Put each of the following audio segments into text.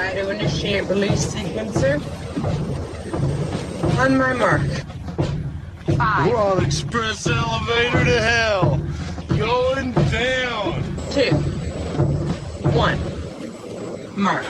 by to initiate release sequencer. On my mark. 5. We're on express elevator to hell. Going down. 2. 1. Mark.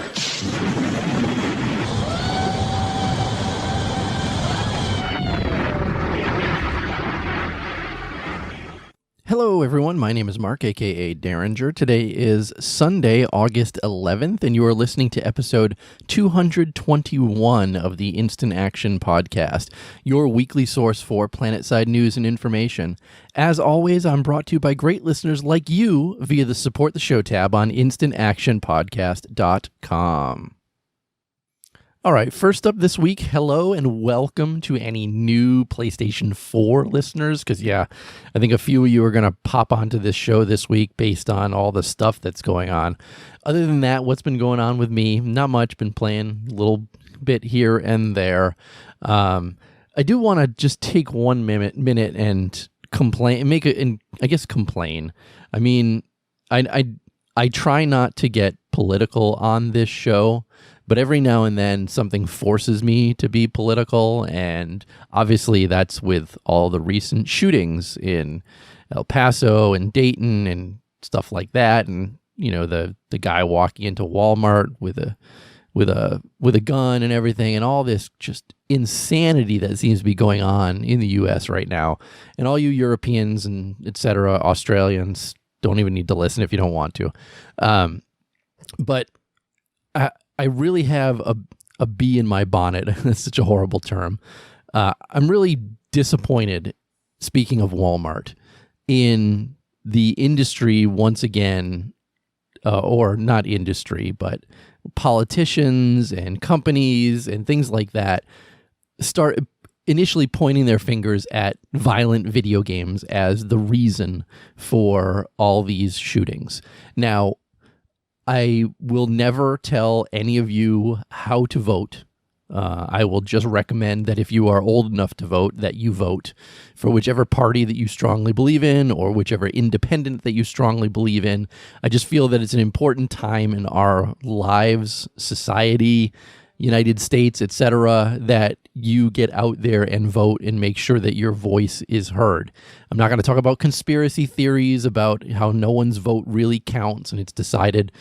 Hello everyone, my name is Mark, aka Derringer. Today is Sunday, August 11th, and you are listening to episode 221 of the Instant Action Podcast, your weekly source for planet-side news and information. As always, I'm brought to you by great listeners like you via the Support the Show tab on instantactionpodcast.com. All right, first up this week, hello and welcome to any new PlayStation 4 listeners, because I think a few of you are going to pop onto this show this week based on all the stuff that's going on. Other than that, what's been going on with me? Not much, been playing a little bit here and there. I do want to just take 1 minute and complain, complain. I mean, I try not to get political on this show, but every now and then something forces me to be political, and obviously that's with all the recent shootings in El Paso and Dayton and stuff like that, and the guy walking into Walmart with a gun and everything, and all this just insanity that seems to be going on in the U.S. right now. And all you Europeans and etc., Australians don't even need to listen if you don't want to. But I really have a bee in my bonnet. That's such a horrible term. I'm really disappointed, speaking of Walmart, in the industry once again, or not industry, but politicians and companies and things like that start initially pointing their fingers at violent video games as the reason for all these shootings. Now, I will never tell any of you how to vote. I will just recommend that if you are old enough to vote, that you vote for whichever party that you strongly believe in or whichever independent that you strongly believe in. I just feel that it's an important time in our lives, society, United States, etc., that you get out there and vote and make sure that your voice is heard. I'm not going to talk about conspiracy theories about how no one's vote really counts and it's decided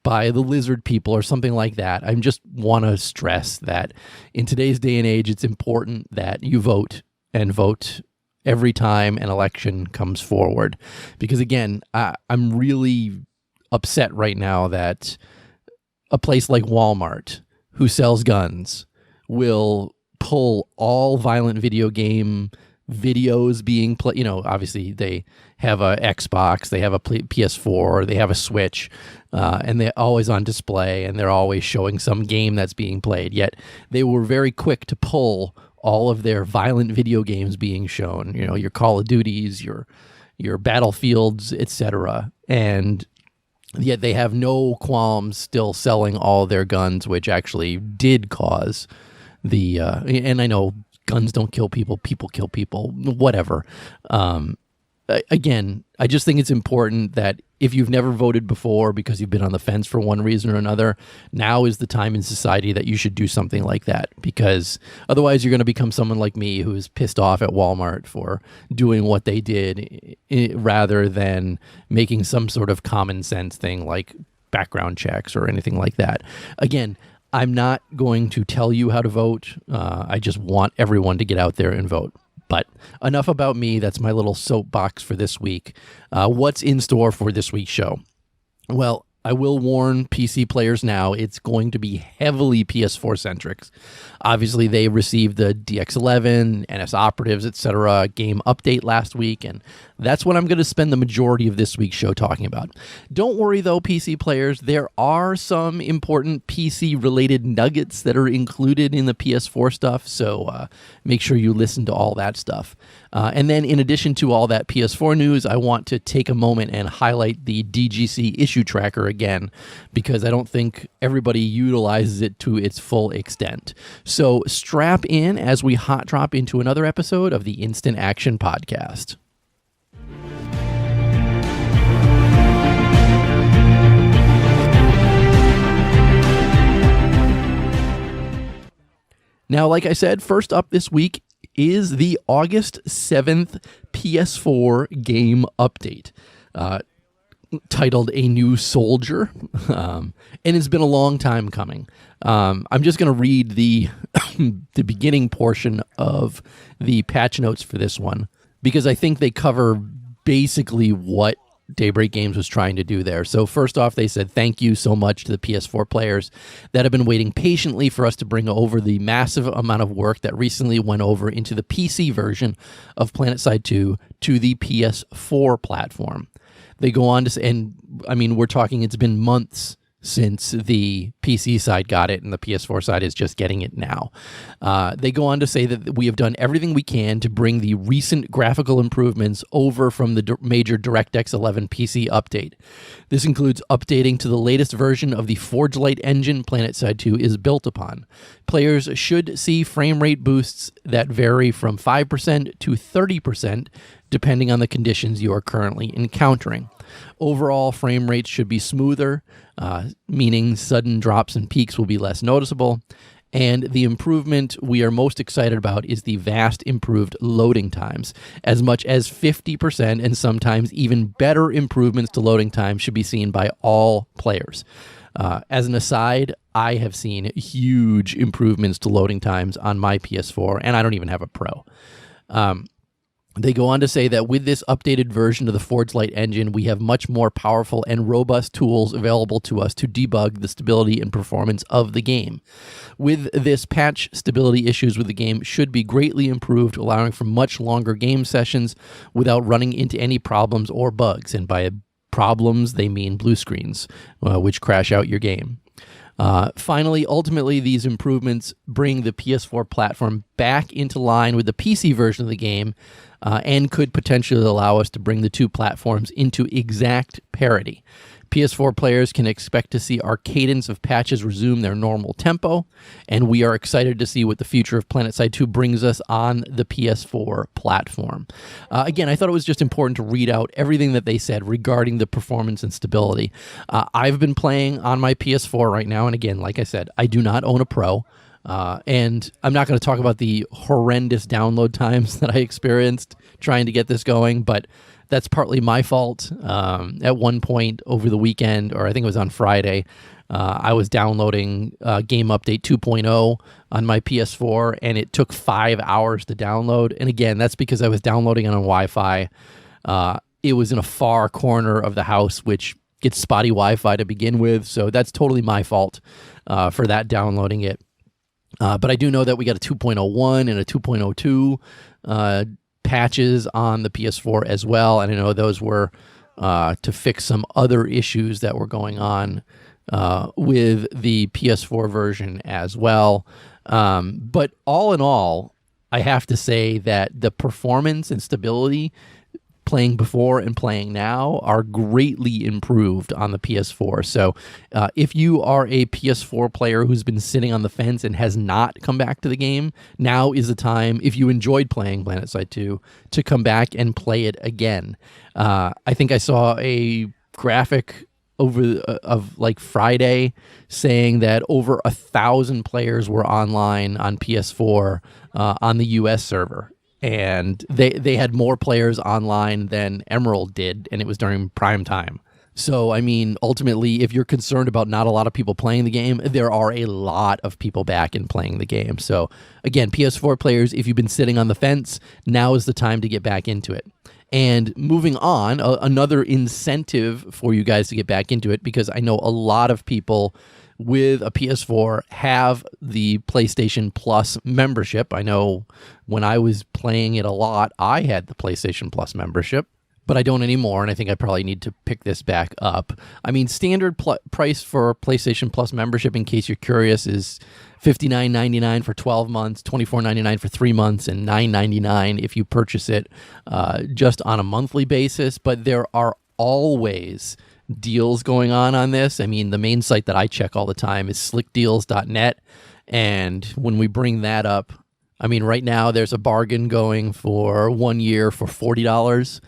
by the lizard people or something like that. I just want to stress that in today's day and age, it's important that you vote and vote every time an election comes forward. Because again, I'm really upset right now that a place like Walmart, who sells guns, will pull all violent video game videos being played. Obviously they have a Xbox, they have a PS4, they have a Switch, and they're always on display, and they're always showing some game that's being played. Yet they were very quick to pull all of their violent video games being shown. Your Call of Duties, your Battlefields, etc. And yet they have no qualms still selling all their guns, which actually did cause the, and I know guns don't kill people, people kill people, whatever. Again, I just think it's important that if you've never voted before because you've been on the fence for one reason or another, now is the time in society that you should do something like that, because otherwise you're going to become someone like me who is pissed off at Walmart for doing what they did rather than making some sort of common sense thing like background checks or anything like that. Again, I'm not going to tell you how to vote. I just want everyone to get out there and vote. But enough about me. That's my little soapbox for this week. What's in store for this week's show? Well, I will warn PC players now, it's going to be heavily PS4 centric. Obviously, they received the DX11, NS Operatives, etc. game update last week, and that's what I'm going to spend the majority of this week's show talking about. Don't worry, though, PC players. There are some important PC-related nuggets that are included in the PS4 stuff, so make sure you listen to all that stuff. And then, in addition to all that PS4 news, I want to take a moment and highlight the DGC Issue Tracker again, because I don't think everybody utilizes it to its full extent. So strap in as we hot drop into another episode of the Instant Action Podcast. Now, like I said, first up this week is the August 7th PS4 game update. Titled A New Soldier, and it's been a long time coming. I'm just going to read the the beginning portion of the patch notes for this one, because I think they cover basically what Daybreak Games was trying to do there. So first off, they said thank you so much to the PS4 players that have been waiting patiently for us to bring over the massive amount of work that recently went over into the PC version of PlanetSide 2 to the PS4 platform. They go on to say, and I mean, we're talking, it's been months since the PC side got it and the PS4 side is just getting it now. They go on to say that we have done everything we can to bring the recent graphical improvements over from the major DirectX 11 PC update. This includes updating to the latest version of the Forge Light engine PlanetSide 2 is built upon. Players should see frame rate boosts that vary from 5% to 30%, depending on the conditions you are currently encountering. Overall, frame rates should be smoother, meaning sudden drops and peaks will be less noticeable. And the improvement we are most excited about is the vast improved loading times. As much as 50% and sometimes even better improvements to loading time should be seen by all players. As an aside, I have seen huge improvements to loading times on my PS4, and I don't even have a Pro. They go on to say that with this updated version of the Forge Light engine, we have much more powerful and robust tools available to us to debug the stability and performance of the game. With this patch, stability issues with the game should be greatly improved, allowing for much longer game sessions without running into any problems or bugs. And by problems, they mean blue screens, which crash out your game. Finally, ultimately, these improvements bring the PS4 platform back into line with the PC version of the game, and could potentially allow us to bring the two platforms into exact parity. PS4 players can expect to see our cadence of patches resume their normal tempo, and we are excited to see what the future of PlanetSide 2 brings us on the PS4 platform. Again, I thought it was just important to read out everything that they said regarding the performance and stability. I've been playing on my PS4 right now, and again, like I said, I do not own a Pro. And I'm not going to talk about the horrendous download times that I experienced trying to get this going, but that's partly my fault. At one point over the weekend, or I think it was on Friday, I was downloading Game Update 2.0 on my PS4, and it took 5 hours to download. And again, that's because I was downloading it on Wi-Fi. It was in a far corner of the house, which gets spotty Wi-Fi to begin with, so that's totally my fault for that downloading it. But I do know that we got a 2.01 and a 2.02 patches on the PS4 as well, and I know those were to fix some other issues that were going on with the PS4 version as well. But all in all, I have to say that the performance and stability playing before and playing now are greatly improved on the PS4. So if you are a PS4 player who's been sitting on the fence and has not come back to the game, now is the time, if you enjoyed playing PlanetSide 2, to come back and play it again. I think I saw a graphic of like Friday saying that over 1,000 players were online on PS4 on the US server. And they had more players online than Emerald did, and it was during prime time. So, I mean, ultimately, if you're concerned about not a lot of people playing the game, there are a lot of people back and playing the game. So, again, PS4 players, if you've been sitting on the fence, now is the time to get back into it. And moving on, another incentive for you guys to get back into it, because I know a lot of people with a PS4 have the PlayStation Plus membership. I know when I was playing it a lot, I had the PlayStation Plus membership, but I don't anymore, and I think I probably need to pick this back up. I mean, standard price for PlayStation Plus membership, in case you're curious, is $59.99 for 12 months, $24.99 for 3 months, and $9.99 if you purchase it just on a monthly basis. But there are always deals going on this. I mean, the main site that I check all the time is slickdeals.net, and when we bring that up, I mean, right now there's a bargain going for 1 year for $40.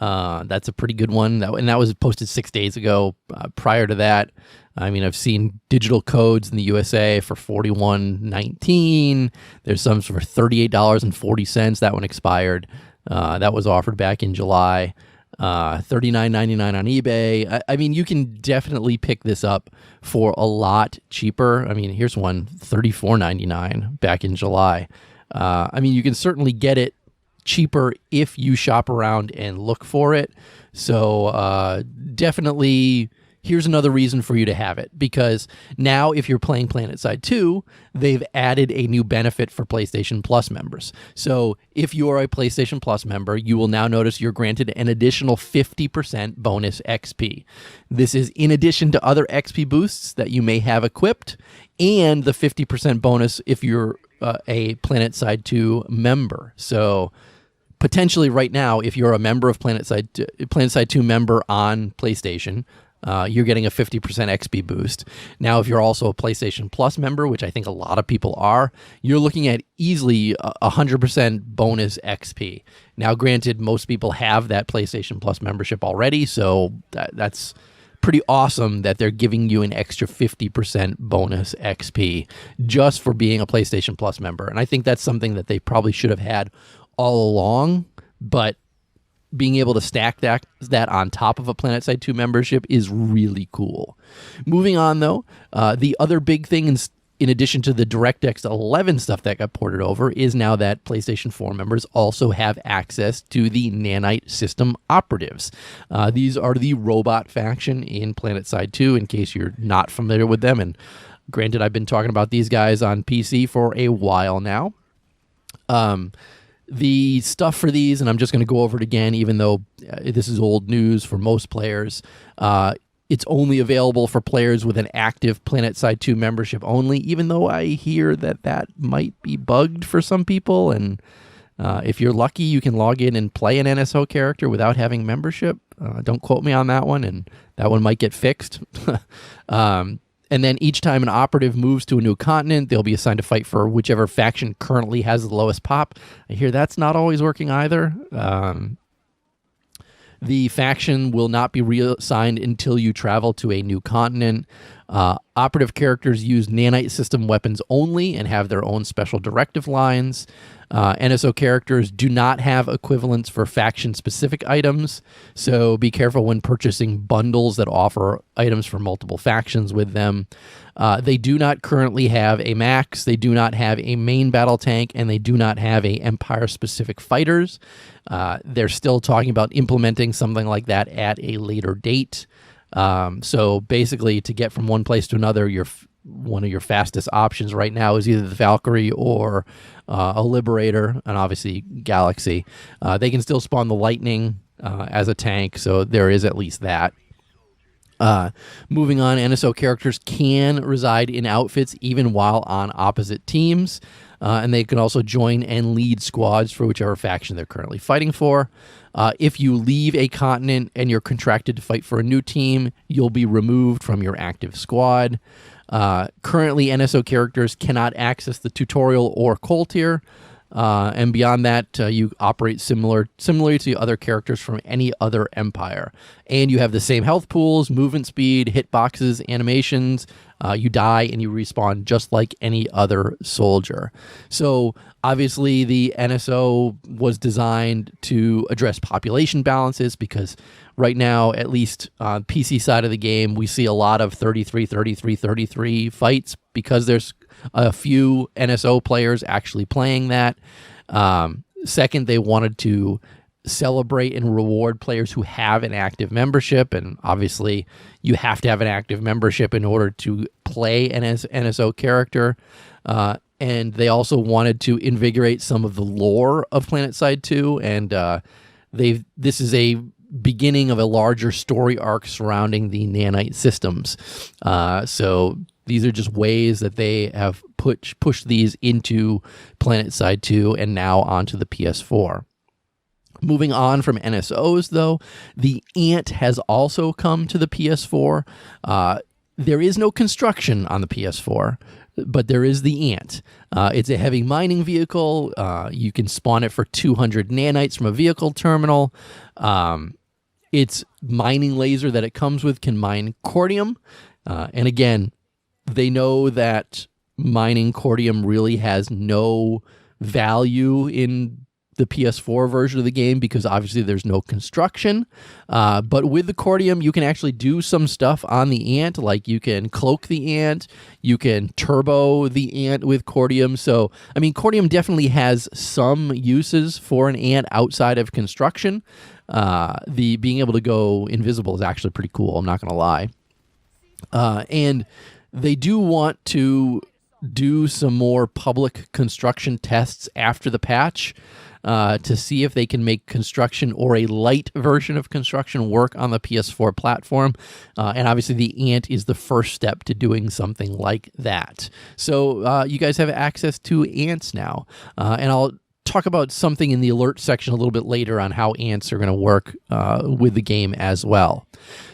That's a pretty good one. That was posted 6 days ago. Prior to that, I mean, I've seen digital codes in the USA for $41.19. There's some for $38.40. That one expired. That was offered back in July. $39.99 on eBay. I mean, you can definitely pick this up for a lot cheaper. I mean, here's one, $34.99 back in July. I mean, you can certainly get it cheaper if you shop around and look for it. So definitely, here's another reason for you to have it, because now if you're playing PlanetSide 2, they've added a new benefit for PlayStation Plus members. So if you are a PlayStation Plus member, you will now notice you're granted an additional 50% bonus XP. This is in addition to other XP boosts that you may have equipped, and the 50% bonus if you're a PlanetSide 2 member. So potentially right now, if you're a member of PlanetSide 2 member on PlayStation, you're getting a 50% XP boost. Now, if you're also a PlayStation Plus member, which I think a lot of people are, you're looking at easily 100% bonus XP. Now, granted, most people have that PlayStation Plus membership already, so that's pretty awesome that they're giving you an extra 50% bonus XP just for being a PlayStation Plus member. And I think that's something that they probably should have had all along, but being able to stack that on top of a PlanetSide 2 membership is really cool. Moving on, though, the other big thing in addition to the DirectX 11 stuff that got ported over is now that PlayStation 4 members also have access to the Nanite system operatives. These are the robot faction in PlanetSide 2, in case you're not familiar with them. And granted, I've been talking about these guys on PC for a while now. The stuff for these, and I'm just going to go over it again, even though this is old news for most players. It's only available for players with an active PlanetSide 2 membership only, even though I hear that might be bugged for some people. And if you're lucky, you can log in and play an NSO character without having membership. Don't quote me on that one, and that one might get fixed. And then each time an operative moves to a new continent, they'll be assigned to fight for whichever faction currently has the lowest pop. I hear that's not always working either. The faction will not be reassigned until you travel to a new continent. Operative characters use nanite system weapons only and have their own special directive lines. NSO characters do not have equivalents for faction-specific items, so be careful when purchasing bundles that offer items for multiple factions with them. They do not currently have a max, they do not have a main battle tank, and they do not have a Empire-specific fighters. They're still talking about implementing something like that at a later date. So basically, to get from one place to another, one of your fastest options right now is either the Valkyrie or a Liberator, and obviously Galaxy. They can still spawn the Lightning as a tank, so there is at least that. Moving on, NSO characters can reside in outfits even while on opposite teams, and they can also join and lead squads for whichever faction they're currently fighting for. If you leave a continent and you're contracted to fight for a new team, you'll be removed from your active squad. Currently, NSO characters cannot access the tutorial or Coal tier, and beyond that, you operate similarly to other characters from any other empire. And you have the same health pools, movement speed, hitboxes, animations. You die and you respawn just like any other soldier. So obviously the NSO was designed to address population balances, because right now, at least on PC side of the game, we see a lot of 33 fights because there's a few NSO players actually playing that. Second, they wanted to celebrate and reward players who have an active membership, and obviously you have to have an active membership in order to play an NSO character. And they also wanted to invigorate some of the lore of PlanetSide 2, and this is a beginning of a larger story arc surrounding the nanite systems. So these are just ways that they have pushed these into PlanetSide 2 and now onto the PS4. Moving on from NSOs, though, the Ant has also come to the PS4. There is no construction on the PS4. but there is the Ant. It's a heavy mining vehicle. You can spawn it for 200 nanites from a vehicle terminal. Its mining laser that it comes with can mine cordium. And again, they know that mining cordium really has no value in the PS4 version of the game because obviously there's no construction. But with the cordium, you can actually do some stuff on the Ant, like you can cloak the Ant, you can turbo the Ant with cordium. So, I mean, cordium definitely has some uses for an Ant outside of construction. The being able to go invisible is actually pretty cool, I'm not going to lie. And they do want to do some more public construction tests after the patch to see if they can make construction or a light version of construction work on the PS4 platform. And obviously the Ant is the first step to doing something like that. So you guys have access to Ants now. And I'll talk about something in the alert section a little bit later on how Ants are going to work with the game as well.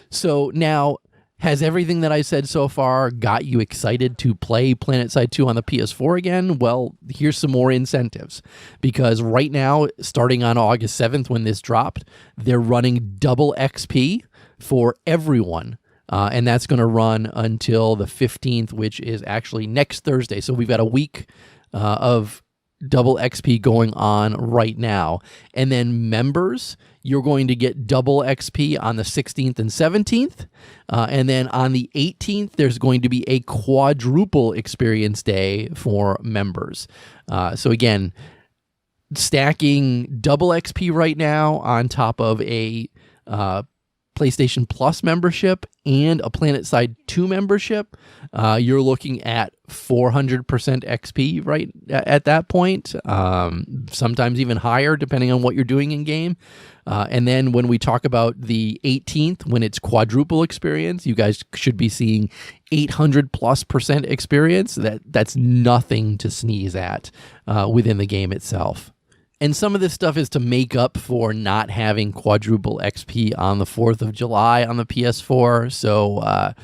So now, has everything that I said so far got you excited to play PlanetSide 2 on the PS4 again? Well, here's some more incentives. Because right now, starting on August 7th when this dropped, they're running double XP for everyone. And that's going to run until the 15th, which is actually next Thursday. So we've got a week of double XP going on right now. And then members, you're going to get double XP on the 16th and 17th. And then on the 18th, there's going to be a quadruple experience day for members. So again, stacking double XP right now on top of a PlayStation Plus membership and a PlanetSide 2 membership, you're looking at 400% XP right at that point, sometimes even higher depending on what you're doing in game. And then when we talk about the 18th, when it's quadruple experience, you guys should be seeing 800+% experience. That's nothing to sneeze at within the game itself. And some of this stuff is to make up for not having quadruple XP on the 4th of July on the PS4. So,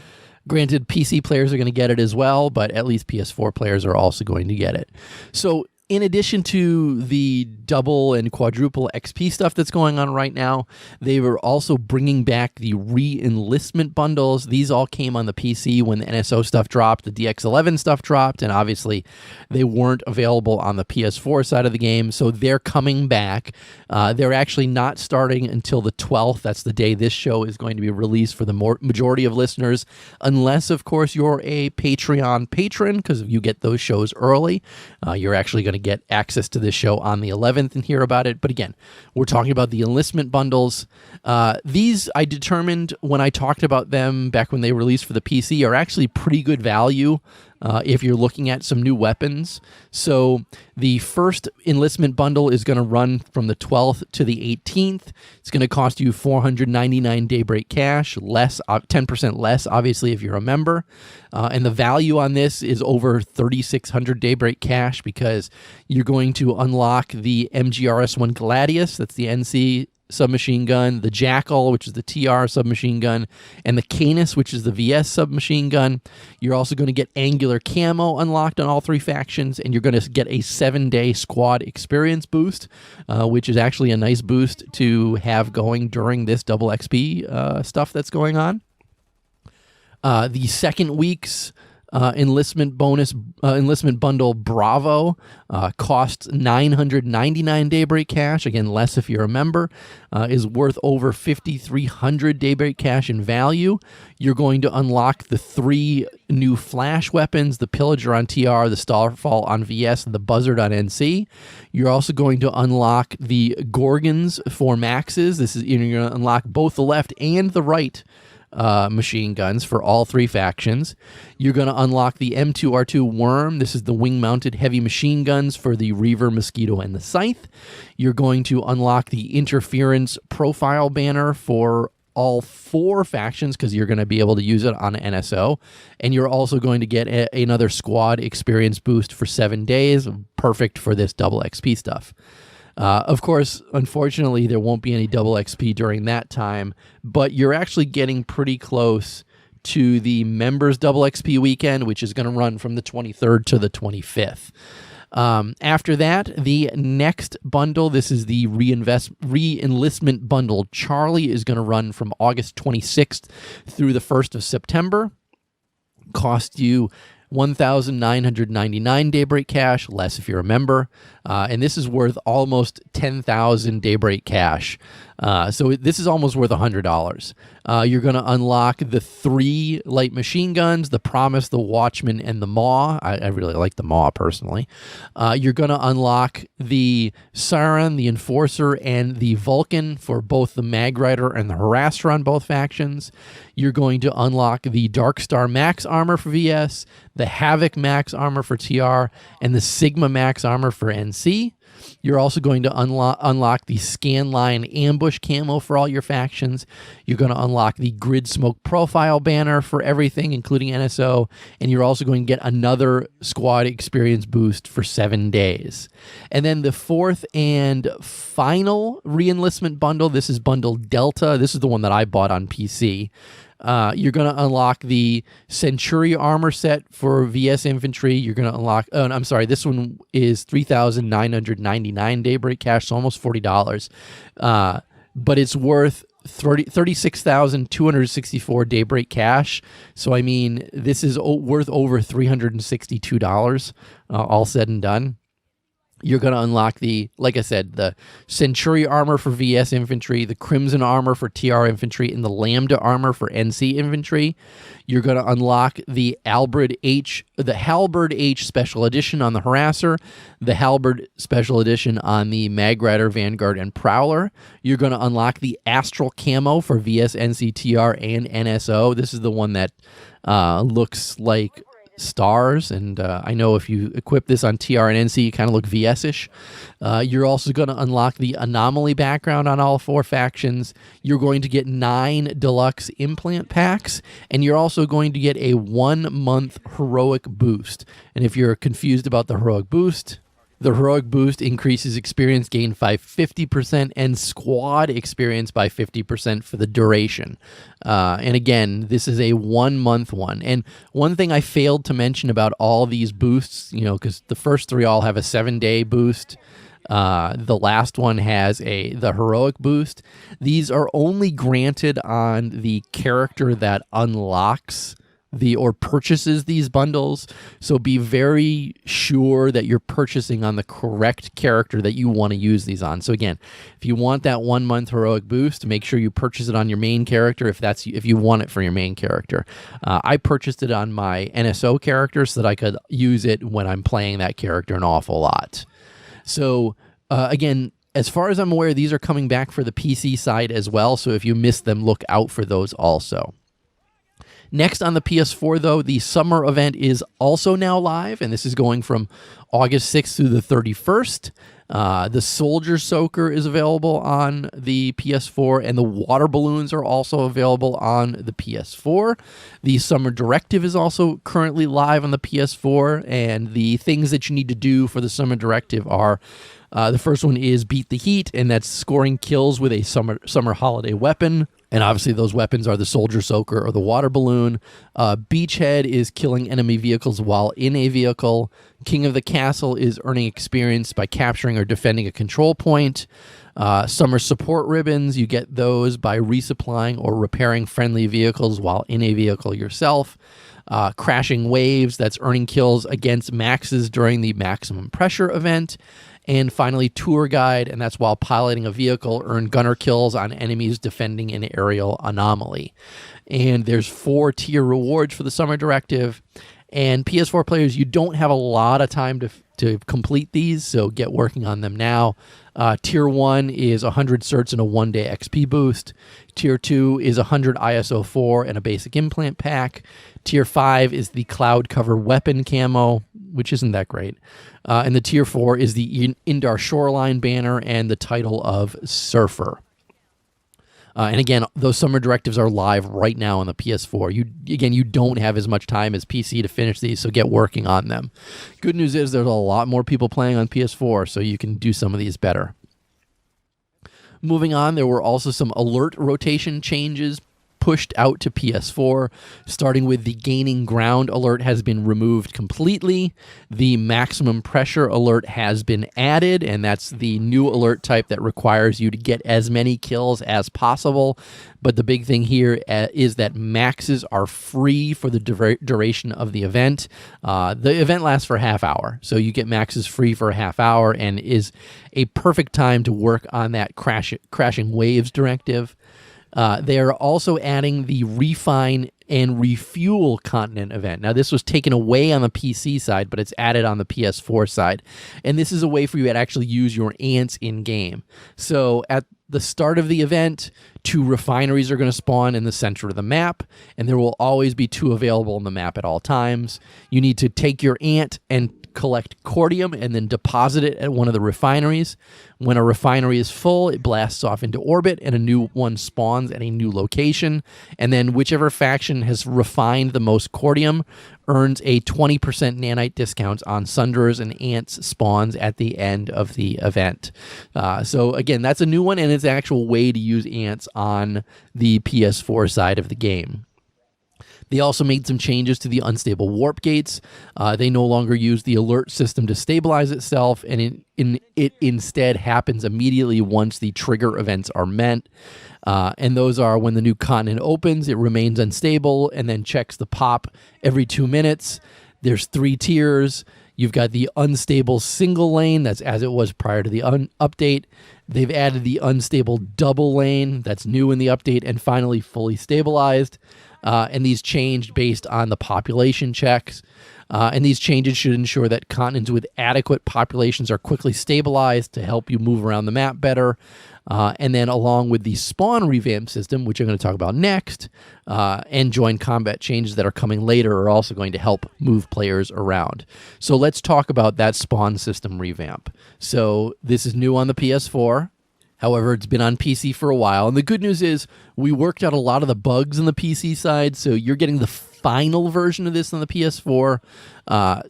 granted, PC players are going to get it as well, but at least PS4 players are also going to get it. So, in addition to the double and quadruple XP stuff that's going on right now, they were also bringing back the re-enlistment bundles. These all came on the PC when the NSO stuff dropped, the DX11 stuff dropped, and obviously they weren't available on the PS4 side of the game, so they're coming back. They're actually not starting until the 12th. That's the day this show is going to be released for the majority of listeners, unless, of course, you're a Patreon patron, because you get those shows early. You're actually going to get access to this show on the 11th and hear about it. But again, we're talking about the enlistment bundles. These, I determined when I talked about them back when they released for the PC, are actually pretty good value if you're looking at some new weapons. So the first enlistment bundle is going to run from the 12th to the 18th. It's going to cost you 499 Daybreak cash, 10% less, obviously, if you're a member. And the value on this is over 3,600 Daybreak cash because you're going to unlock the MGRS-1 Gladius, that's the NC submachine gun, the Jackal, which is the TR submachine gun, and the Canis, which is the VS submachine gun. You're also going to get angular camo unlocked on all three factions, and you're going to get a 7-day squad experience boost, which is actually a nice boost to have going during this double XP stuff that's going on. The second week's enlistment bundle Bravo costs 999 Daybreak cash, again less if you're a member, is worth over 5,300 Daybreak cash in value. You're going to unlock the 3 new flash weapons, the Pillager on TR, the Starfall on VS, and the Buzzard on NC. You're also going to unlock the Gorgons for Maxes. You're going to unlock both the left and the right machine guns for all 3 factions. You're going to unlock the M2R2 Worm. This is the wing-mounted heavy machine guns for the Reaver, Mosquito, and the Scythe. You're going to unlock the Interference Profile banner for all 4 factions because you're going to be able to use it on NSO. And you're also going to get another squad experience boost for 7 days, perfect for this double XP stuff. Of course, unfortunately, there won't be any double XP during that time, but you're actually getting pretty close to the members double XP weekend, which is going to run from the 23rd to the 25th. After that, the next bundle, this is the re-enlistment bundle. Charlie is going to run from August 26th through the 1st of September. Cost you 1,999 Daybreak cash, less if you're a member. And this is worth almost 10,000 Daybreak cash. So this is almost worth $100. You're going to unlock the 3 light machine guns, the Promise, the Watchman, and the Maw. I really like the Maw personally. You're going to unlock the Siren, the Enforcer, and the Vulcan for both the Mag Rider and the Harasser on both factions. You're going to unlock the Darkstar Max armor for VS, the Havoc Max armor for TR, and the Sigma Max armor for NC. You're also going to unlock the Scanline Ambush camo for all your factions. You're going to unlock the Grid Smoke Profile banner for everything, including NSO. And you're also going to get another squad experience boost for 7 days. And then the 4th and final re-enlistment bundle, this is Bundle Delta. This is the one that I bought on PC. You're going to unlock the Century armor set for VS Infantry. You're going to unlock... Oh, I'm sorry. This one is 3,999 Daybreak cash, so almost $40. But it's worth 36,264 Daybreak cash. So, I mean, this is worth over $362, all said and done. You're going to unlock like I said, the Century armor for VS Infantry, the Crimson armor for TR Infantry, and the Lambda armor for NC Infantry. You're going to unlock the Halberd H Special Edition on the Harasser, the Halberd Special Edition on the Mag Rider, Vanguard, and Prowler. You're going to unlock the Astral Camo for VS, NC, TR, and NSO. This is the one that looks like stars, and I know if you equip this on TR and NC, you kind of look VS-ish. You're also going to unlock the Anomaly background on all 4 factions. You're going to get 9 deluxe implant packs, and you're also going to get a 1-month heroic boost. And if you're confused about the heroic boost, the heroic boost increases experience gained by 50% and squad experience by 50% for the duration. And again, this is a 1-month one. And one thing I failed to mention about all these boosts, because the first 3 all have a 7-day boost. The last one has the heroic boost. These are only granted on the character that unlocks or purchases these bundles, so be very sure that you're purchasing on the correct character that you want to use these on. So again, if you want that 1-month heroic boost, make sure you purchase it on your main character if you want it for your main character. I purchased it on my NSO character so that I could use it when I'm playing that character an awful lot. So again, as far as I'm aware, these are coming back for the PC side as well, so if you missed them, look out for those also. Next on the PS4, though, the summer event is also now live, and this is going from August 6th through the 31st. The Soldier Soaker is available on the PS4, and the water balloons are also available on the PS4. The Summer Directive is also currently live on the PS4, and the things that you need to do for the Summer Directive are... the first one is Beat the Heat, and that's scoring kills with a summer holiday weapon. And obviously those weapons are the Soldier Soaker or the water balloon. Beachhead is killing enemy vehicles while in a vehicle. King of the Castle is earning experience by capturing or defending a control point. Summer Support Ribbons, you get those by resupplying or repairing friendly vehicles while in a vehicle yourself. Crashing Waves, that's earning kills against maxes during the Maximum Pressure event. And finally, Tour Guide, and that's while piloting a vehicle, earn gunner kills on enemies defending an aerial anomaly. And there's 4 tier rewards for the Summer Directive. And PS4 players, you don't have a lot of time to complete these, so get working on them now. Tier 1 is 100 certs and a 1-day XP boost. Tier 2 is 100 ISO 4 and a basic implant pack. Tier 5 is the Cloud Cover Weapon camo, which isn't that great. And the Tier 4 is the Indar Shoreline banner and the title of Surfer. And again, those summer directives are live right now on the PS4. You don't have as much time as PC to finish these, so get working on them. Good news is there's a lot more people playing on PS4, so you can do some of these better. Moving on, there were also some alert rotation changes pushed out to PS4, starting with the gaining ground alert has been removed completely. The maximum pressure alert has been added, and that's the new alert type that requires you to get as many kills as possible. But the big thing here is that maxes are free for the duration of the event. The event lasts for a half hour, so you get maxes free for a half hour, and is a perfect time to work on that crashing waves directive. They are also adding the refine and refuel continent event. Now, this was taken away on the PC side, but it's added on the PS4 side. And this is a way for you to actually use your ants in-game. So at the start of the event, 2 refineries are going to spawn in the center of the map, and there will always be 2 available on the map at all times. You need to take your ant and collect cordium and then deposit it at one of the refineries. When a refinery is full, it blasts off into orbit and a new one spawns at a new location. And then whichever faction has refined the most cordium earns a 20% nanite discount on sunders and ants spawns at the end of the event. So again, that's a new one, and it's an actual way to use ants on the PS4 side of the game. They also made some changes to the unstable warp gates. They no longer use the alert system to stabilize itself, and it instead happens immediately once the trigger events are met. And those are when the new continent opens, it remains unstable, and then checks the pop every 2 minutes. There's 3 tiers. You've got the unstable single lane, that's as it was prior to the update. They've added the unstable double lane, that's new in the update, and finally fully stabilized. And these changed based on the population checks. And these changes should ensure that continents with adequate populations are quickly stabilized to help you move around the map better. And then along with the spawn revamp system, which I'm going to talk about next, and join combat changes that are coming later are also going to help move players around. So let's talk about that spawn system revamp. So this is new on the PS4. However, it's been on PC for a while. And the good news is we worked out a lot of the bugs on the PC side, so you're getting the final version of this on the PS4.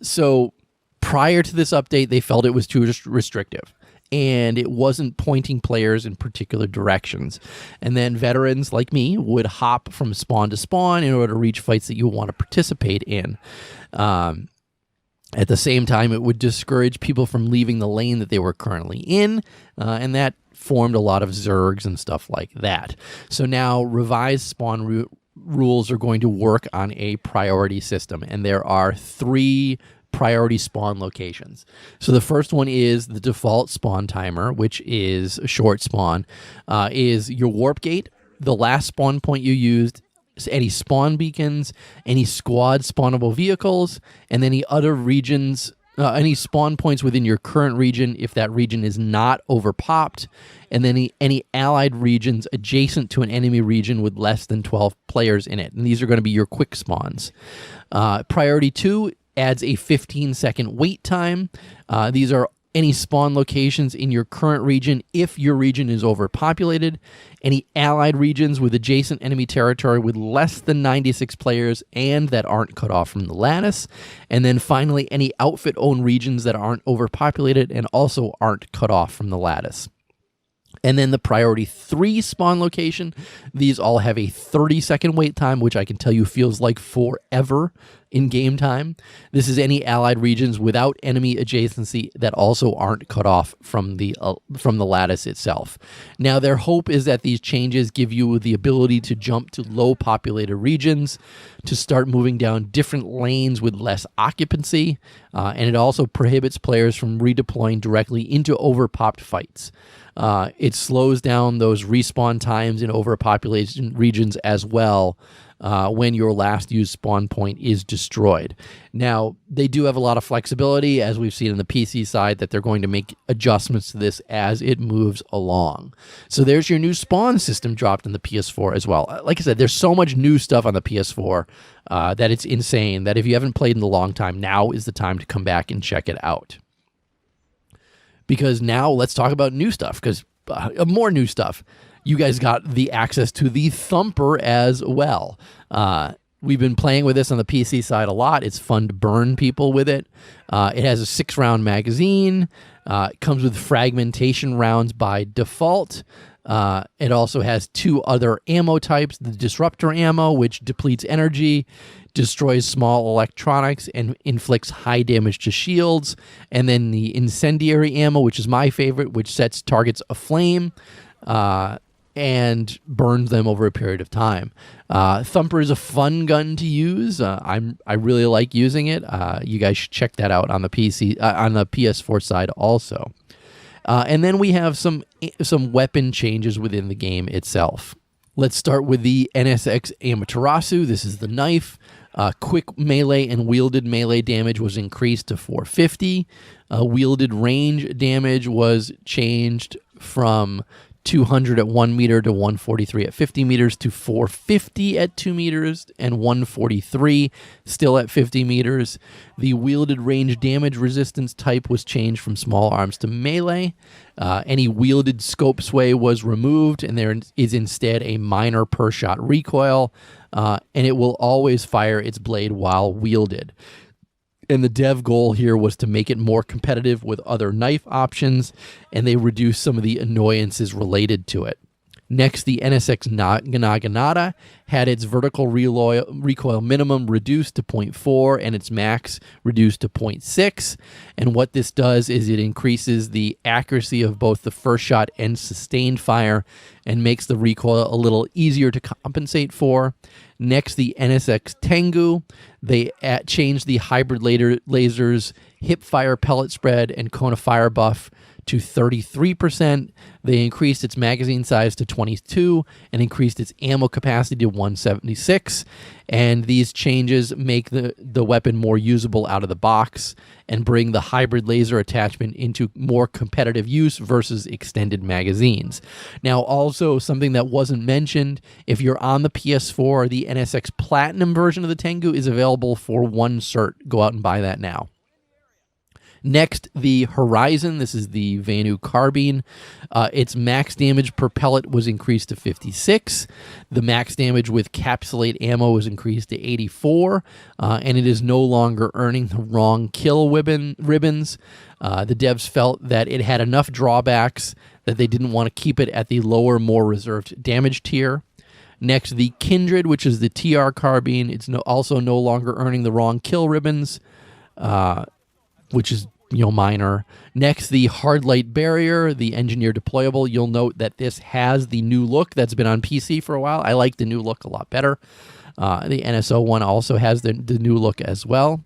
So prior to this update, they felt it was too restrictive, and it wasn't pointing players in particular directions. And then veterans like me would hop from spawn to spawn in order to reach fights that you want to participate in. At the same time, it would discourage people from leaving the lane that they were currently in, and that formed a lot of zergs and stuff like that. So now revised spawn rules are going to work on a priority system, and there are 3 priority spawn locations. So the first one is the default spawn timer, which is a short spawn, is your warp gate, the last spawn point you used, any spawn beacons, any squad spawnable vehicles, and any other regions, any spawn points within your current region if that region is not overpopped, and then any allied regions adjacent to an enemy region with less than 12 players in it. And these are going to be your quick spawns. Priority 2 adds a 15-second wait time. These are any spawn locations in your current region if your region is overpopulated, any allied regions with adjacent enemy territory with less than 96 players and that aren't cut off from the lattice, and then finally any outfit-owned regions that aren't overpopulated and also aren't cut off from the lattice. And then the priority 3 spawn location, these all have a 30-second wait time, which I can tell you feels like forever in game time. This is any allied regions without enemy adjacency that also aren't cut off from the lattice itself. Now, their hope is that these changes give you the ability to jump to low populated regions, to start moving down different lanes with less occupancy, and it also prohibits players from redeploying directly into overpopped fights. It slows down those respawn times in overpopulated regions as well when your last used spawn point is destroyed. Now, they do have a lot of flexibility, as we've seen on the PC side, that they're going to make adjustments to this as it moves along. So there's your new spawn system dropped in the PS4 as well. Like I said, there's so much new stuff on the PS4 that it's insane, that if you haven't played in a long time, now is the time to come back and check it out. Because now let's talk about new stuff, because more new stuff. You guys got the access to the Thumper as well. We've been playing with this on the PC side a lot. It's fun to burn people with it. It has a 6-round magazine. It comes with fragmentation rounds by default. It also has 2 other ammo types: the disruptor ammo, which depletes energy, destroys small electronics, and inflicts high damage to shields, and then the incendiary ammo, which is my favorite, which sets targets aflame and burns them over a period of time. Thumper is a fun gun to use. I really like using it. You guys should check that out on the PC on the PS4 side also. And then we have some weapon changes within the game itself. Let's start with the NSX Amaterasu. This is the knife. Quick melee and wielded melee damage was increased to 450. Wielded range damage was changed from 200 at 1 meter to 143 at 50 meters to 450 at 2 meters and 143 still at 50 meters. The wielded range damage resistance type was changed from small arms to melee. Any wielded scope sway was removed, and there is instead a minor per shot recoil, and it will always fire its blade while wielded. And the dev goal here was to make it more competitive with other knife options, and they reduced some of the annoyances related to it. Next, the NSX Naginata had its vertical recoil minimum reduced to 0.4 and its max reduced to 0.6. And what this does is it increases the accuracy of both the first shot and sustained fire and makes the recoil a little easier to compensate for. Next, the NSX Tengu. They changed the hybrid lasers, hip fire pellet spread, and cone of fire buff to 33%. They increased its magazine size to 22 and increased its ammo capacity to 176. And these changes make the weapon more usable out of the box and bring the hybrid laser attachment into more competitive use versus extended magazines. Now, also something that wasn't mentioned, if you're on the PS4, the NSX Platinum version of the Tengu is available for 1 cert. Go out and buy that now. Next, the Horizon. This is the Vanu carbine. Its max damage per pellet was increased to 56. The max damage with capsulate ammo was increased to 84, and it is no longer earning the wrong kill ribbons. The devs felt that it had enough drawbacks that they didn't want to keep it at the lower, more reserved damage tier. Next, the Kindred, which is the TR carbine. It's also no longer earning the wrong kill ribbons, which is minor. Next, the Hard Light Barrier, the engineer deployable. You'll note that this has the new look that's been on PC for a while. I like the new look a lot better. The NSO one also has the new look as well.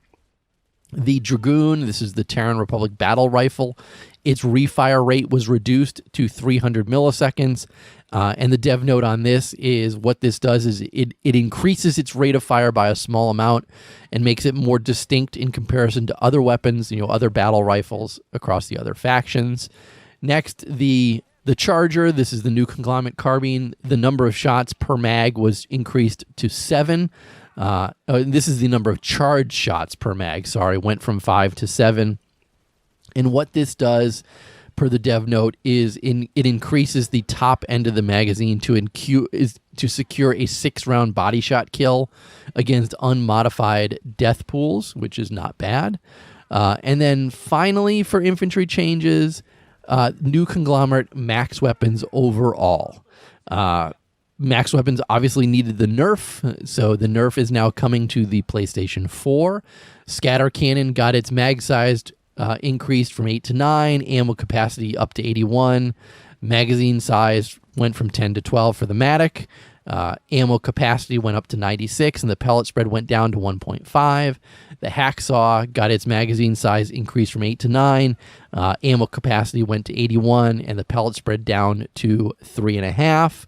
The Dragoon, this is the Terran Republic battle rifle. Its refire rate was reduced to 300 milliseconds. And the dev note on this is what this does is it increases its rate of fire by a small amount and makes it more distinct in comparison to other weapons, other battle rifles across the other factions. Next, the Charger. This is the new conglomerate carbine. The number of shots per mag was increased to 7. This is the number of charged shots per mag. Went from 5 to 7. And what this does, per the dev note, is it increases the top end of the magazine to secure a 6-round body shot kill against unmodified death pools, which is not bad. And then finally, for infantry changes, new conglomerate max weapons overall. Max weapons obviously needed the nerf, so the nerf is now coming to the PlayStation 4. Scatter cannon got its mag sized increased from 8 to 9, ammo capacity up to 81, magazine size went from 10 to 12 for the Matic, ammo capacity went up to 96, and the pellet spread went down to 1.5. The Hacksaw got its magazine size increased from 8 to 9, ammo capacity went to 81, and the pellet spread down to 3.5.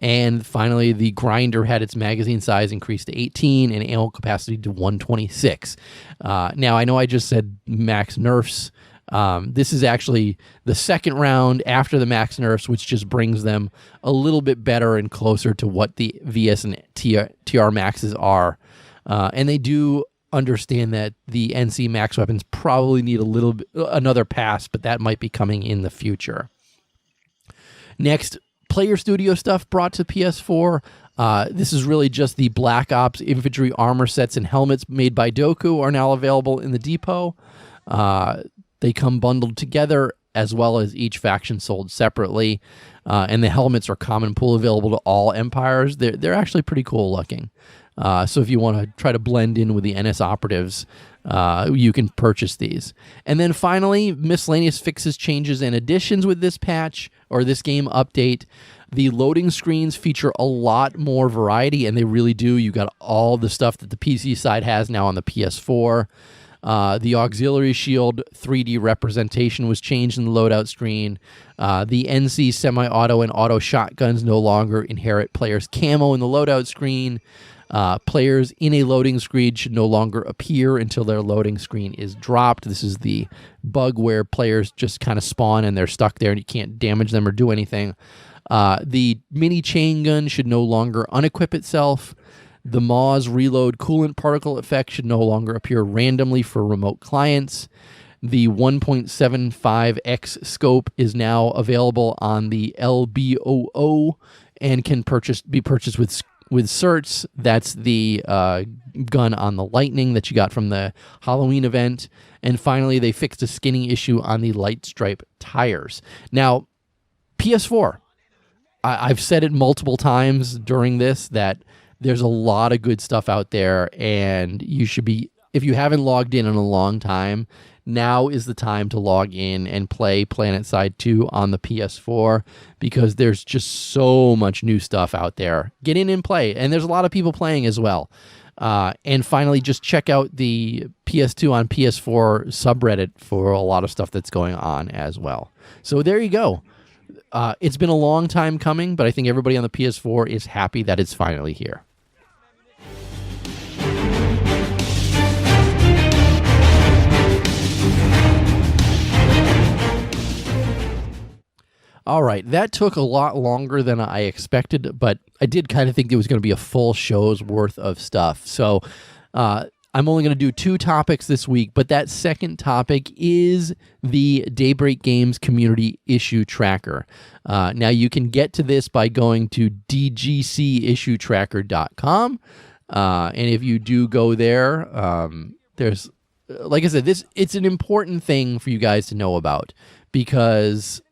And finally, the Grinder had its magazine size increased to 18 and ammo capacity to 126. Now, I know I just said max nerfs. This is actually the second round after the max nerfs, which just brings them a little bit better and closer to what the VS and TR maxes are. And they do understand that the NC max weapons probably need another pass, but that might be coming in the future. Next, Player Studio stuff brought to PS4. This is really just the Black Ops infantry armor sets and helmets made by Doku are now available in the depot. They come bundled together as well as each faction sold separately. and the helmets are common pool available to all empires. They're actually pretty cool looking. So if you want to try to blend in with the NS operatives, you can purchase these. And then finally, miscellaneous fixes, changes, and additions with this patch or this game update. The loading screens feature a lot more variety, and they really do. You got all the stuff that the PC side has now on the PS4. The auxiliary shield 3D representation was changed in the loadout screen. The NC semi-auto and auto shotguns no longer inherit players' camo in the loadout screen. Players in a loading screen should no longer appear until their loading screen is dropped. This is the bug where players just kind of spawn and they're stuck there and you can't damage them or do anything. The mini chain gun should no longer unequip itself. The Maw's reload coolant particle effect should no longer appear randomly for remote clients. The 1.75x scope is now available on the LBOO and can be purchased with certs. That's the gun on the Lightning that you got from the Halloween event. And finally, they fixed a skinning issue on the light stripe tires. Now, PS4. I've said it multiple times during this that there's a lot of good stuff out there, and you should be, if you haven't logged in a long time, now is the time to log in and play PlanetSide 2 on the PS4 because there's just so much new stuff out there. Get in and play, and there's a lot of people playing as well. And finally, just check out the PS2 on PS4 subreddit for a lot of stuff that's going on as well. So there you go. It's been a long time coming, but I think everybody on the PS4 is happy that it's finally here. All right, that took a lot longer than I expected, but I did kind of think there was going to be a full show's worth of stuff. So I'm only going to do 2 topics this week, but that second topic is the Daybreak Games Community Issue Tracker. Now, you can get to this by going to DGCIssueTracker.com, and if you do go there, there's, like I said, it's an important thing for you guys to know about because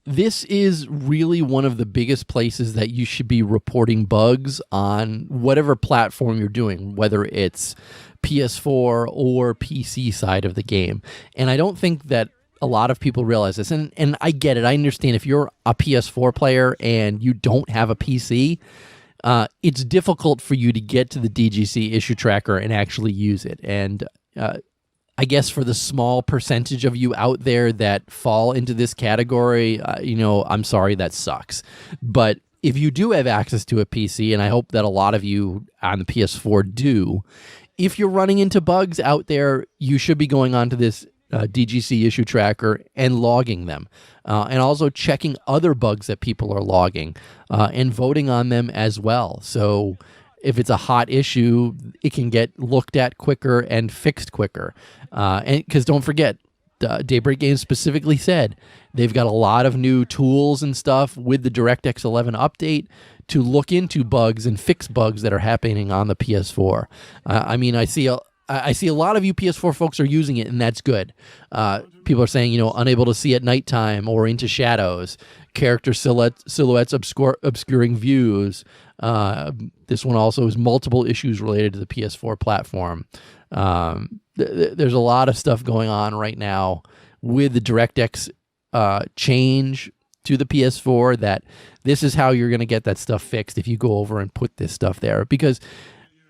this is really one of the biggest places that you should be reporting bugs on whatever platform you're doing, whether it's PS4 or PC side of the game. And I don't think that a lot of people realize this. And I get it. I understand if you're a PS4 player and you don't have a PC, it's difficult for you to get to the DGC Issue Tracker and actually use it. And I guess for the small percentage of you out there that fall into this category, I'm sorry, that sucks. But if you do have access to a PC, and I hope that a lot of you on the PS4 do, if you're running into bugs out there, you should be going on to this DGC Issue Tracker and logging them. And also checking other bugs that people are logging and voting on them as well. So if it's a hot issue, it can get looked at quicker and fixed quicker. And because don't forget, Daybreak Games specifically said they've got a lot of new tools and stuff with the DirectX 11 update to look into bugs and fix bugs that are happening on the PS4. I see a lot of you PS4 folks are using it, and that's good. People are saying, unable to see at nighttime or into shadows, character silhouettes obscuring views. This one also has multiple issues related to the PS4 platform. There's a lot of stuff going on right now with the DirectX change to the PS4 that this is how you're going to get that stuff fixed if you go over and put this stuff there. Because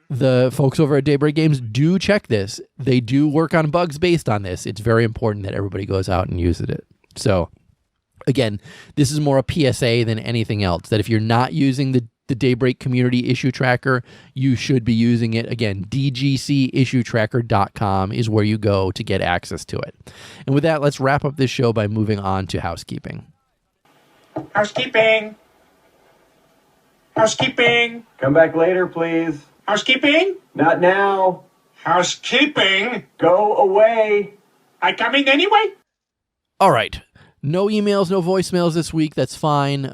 the folks over at Daybreak Games do check this. They do work on bugs based on this. It's very important that everybody goes out and uses it. So, again, this is more a PSA than anything else, that if you're not using the Daybreak Community Issue Tracker, you should be using it. Again, DGCIssueTracker.com is where you go to get access to it. And with that, let's wrap up this show by moving on to housekeeping. Housekeeping. Housekeeping. Come back later, please. Housekeeping. Not now. Housekeeping. Go away. I coming anyway? All right. No emails, no voicemails this week. That's fine.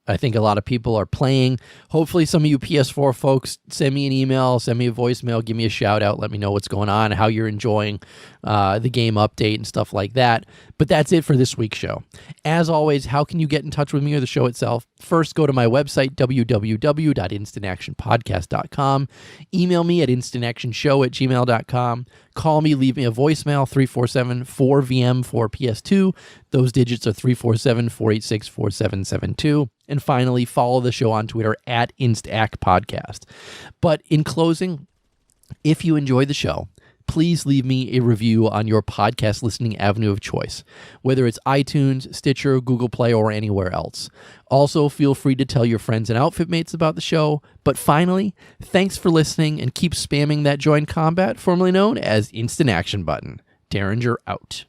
I I think a lot of people are playing. Hopefully some of you PS4 folks send me an email, send me a voicemail, give me a shout out, let me know what's going on, how you're enjoying the game update and stuff like that. But that's it for this week's show. As always, how can you get in touch with me or the show itself? First, go to my website, www.instantactionpodcast.com. Email me at instantactionshow@gmail.com. Call me, leave me a voicemail, 347-4VM-4PS2. Those digits are 347-486-4772. And finally, follow the show on Twitter at InstActPodcast. But in closing, if you enjoy the show, please leave me a review on your podcast listening avenue of choice, whether it's iTunes, Stitcher, Google Play, or anywhere else. Also, feel free to tell your friends and outfit mates about the show. But finally, thanks for listening and keep spamming that join combat, formerly known as Instant Action button. Derringer out.